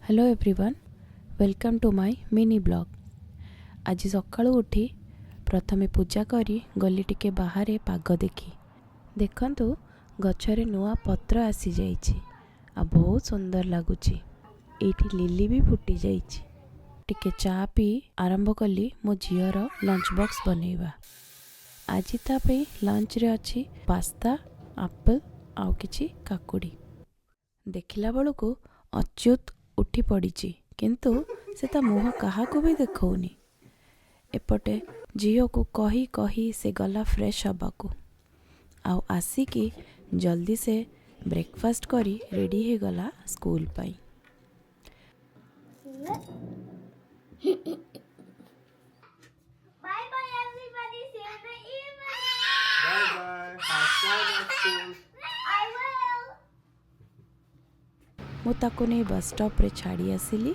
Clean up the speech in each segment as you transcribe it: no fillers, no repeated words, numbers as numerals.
Hello everyone, welcome to my mini blog. आज सकाळु उठी प्रथमे पूजा करी गली टिके बाहर पाग देखी देखंतु गछरे नुआ पत्र आसी जाइछि आ बहुत सुंदर लगुछि। एठी लिली भी फुटी जाइछि। टिके चा पी आरंभ कली मो झीवर लंच बॉक्स बनैबा। आज ता पे लंच रे अछि पास्ता, एप्पल आउ किछि काकुड़ी। देखिला बेलू अच्युत उठी पड़ी किंतु से ता मुह कहा को भी देखौनी। एपटे झील को कही कही से गला फ्रेश हबाकू आउ आसिकी जल्दी से ब्रेकफास्ट करी रेडी हो गला school pi. Bye bye everybody. See you in the evening. Bye bye. Have fun at school. I will. मु ताको नहीं बस स्टॉप रे छाड़ी आसिली।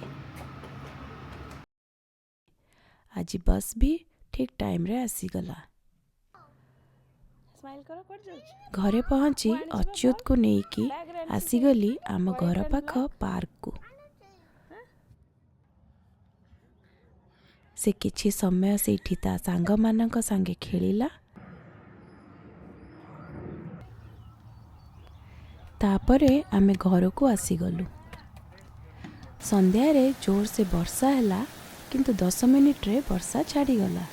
आज बस भी ठीक टाइम रे आसीगला। घरे पहुँची अच्युत को नेकी आसीगली आम घर पाख पार्क को। से किछि समय सेठी ता सांग मानक संगे खेलिला। तापरे आमे घर को आसीगलु। संध्या रे जोर से वर्षा हैला किंतु 10 मिनिट रे वर्षा छाड़ी गला।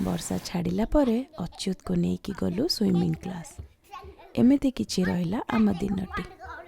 वर्षा छाड़िला परे अच्युत को नेकी गलु स्विमिंग क्लास। एमिति किछि रहिला आम दिनटी।